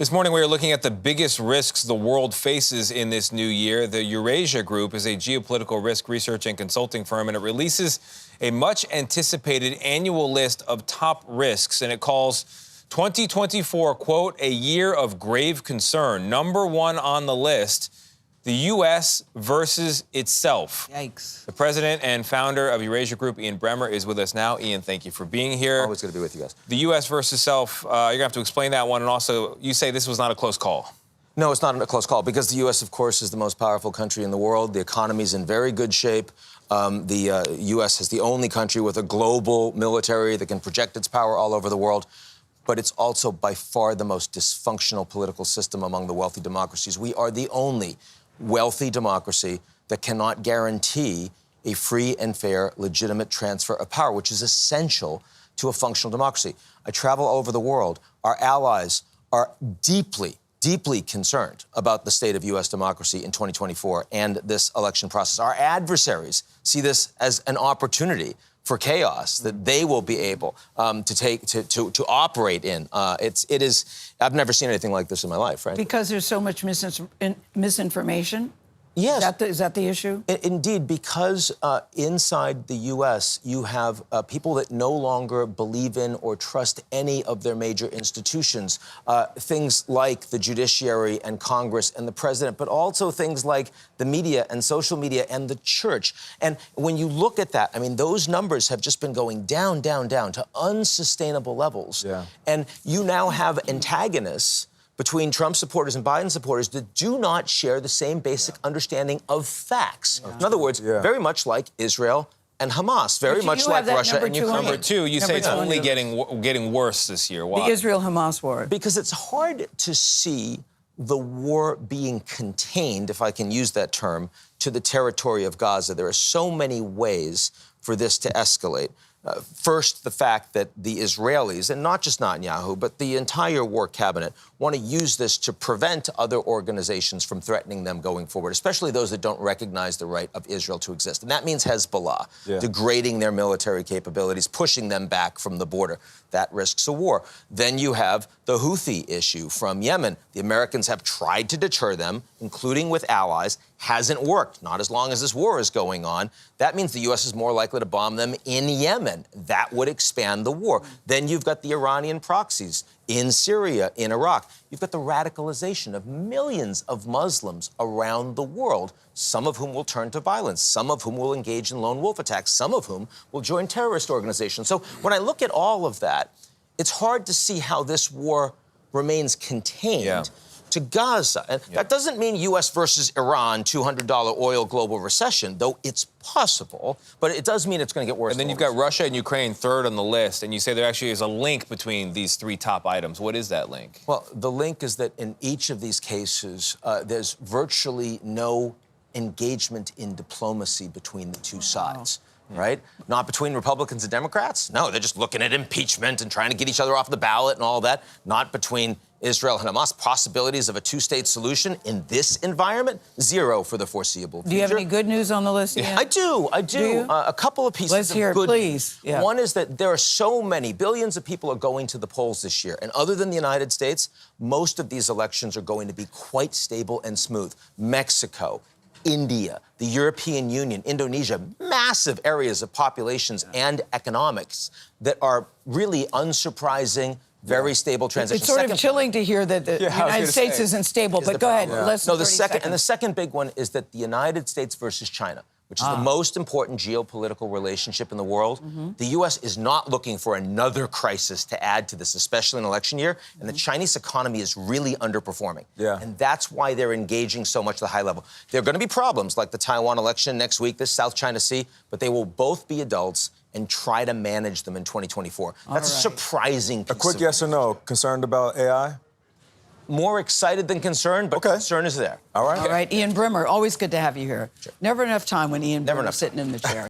This morning, we are looking at the biggest risks the world faces in this new year. The Eurasia Group is a geopolitical risk research and consulting firm, and it releases a much-anticipated annual list of top risks, and it calls 2024, quote, a year of grave concern. Number one on the list, the U.S. versus itself. Yikes. The president and founder of Eurasia Group, Ian Bremmer, is with us now. Ian, thank you for being here. Always good to be with you guys. The U.S. versus self, you're going to have to explain that one. And also, you say this was not a close call. No, it's not a close call because the U.S., of course, is the most powerful country in the world. The economy's in very good shape. The U.S. is the only country with a global military that can project its power all over the world. But it's also by far the most dysfunctional political system among the wealthy democracies. We are the only wealthy democracy that cannot guarantee a free and fair, legitimate transfer of power, which is essential to a functional democracy. I travel all over the world. Our allies are deeply, deeply concerned about the state of U.S. democracy in 2024 and this election process. Our adversaries see this as an opportunity for chaos that they will be able to operate in. It is. I've never seen anything like this in my life, right? Because there's so much misinformation? Yes. Is that the issue? Indeed, because inside the U.S. you have people that no longer believe in or trust any of their major institutions, things like the judiciary and Congress and the president, but also things like the media and social media and the church. And when you look at that, I mean, those numbers have just been going down, down, down to unsustainable levels. Yeah. And you now have antagonists between Trump supporters and Biden supporters that do not share the same basic understanding of facts. In other words, very much like Israel and Hamas, very much like Russia and Ukraine. Number two, you say it's only getting worse this year. Why? The Israel-Hamas war. Because it's hard to see the war being contained, if I can use that term, to the territory of Gaza. There are so many ways for this to escalate. First, the fact that the Israelis, and not just Netanyahu, but the entire war cabinet, want to use this to prevent other organizations from threatening them going forward, especially those that don't recognize the right of Israel to exist. And that means Hezbollah, degrading their military capabilities, pushing them back from the border. That risks a war. Then you have the Houthi issue from Yemen. The Americans have tried to deter them, including with allies. Hasn't worked, not as long as this war is going on. That means the U.S. is more likely to bomb them in Yemen. That would expand the war. Then you've got the Iranian proxies in Syria, in Iraq. You've got the radicalization of millions of Muslims around the world, some of whom will turn to violence, some of whom will engage in lone wolf attacks, some of whom will join terrorist organizations. So when I look at all of that, it's hard to see how this war remains contained to Gaza. And that doesn't mean U.S. versus Iran, $200 oil global recession, though it's possible, but it does mean it's going to get worse. And then you've got Russia and Ukraine third on the list, and you say there actually is a link between these three top items. What is that link? Well, the link is that in each of these cases, there's virtually no engagement in diplomacy between the two sides. Right? Not between Republicans and Democrats. No, they're just looking at impeachment and trying to get each other off the ballot and all that. Not between Israel and Hamas. Possibilities of a two-state solution in this environment, zero for the foreseeable future. Do you have any good news on the list? Yeah. I do. Do you? A couple of pieces Let's of hear it, good please. news. One is that there are so many, billions of people are going to the polls this year. And other than the United States, most of these elections are going to be quite stable and smooth. Mexico, India, the European Union, Indonesia, massive areas of populations and economics that are really unsurprising, very stable transitions. It's sort of chilling to hear that the United States isn't stable, but go ahead. Less than 30 seconds. And the second big one is that the United States versus China, which is the most important geopolitical relationship in the world. The U.S. is not looking for another crisis to add to this, especially in election year. And the Chinese economy is really underperforming. And that's why they're engaging so much at the high level. There are going to be problems like the Taiwan election next week, the South China Sea, but they will both be adults and try to manage them in 2024. That's a surprising piece. A quick yes or no. Concerned about AI? More excited than concerned, but concern is there. All right. All right, Ian Bremmer, always good to have you here. Never enough time when Ian Bremmer's sitting in the chair.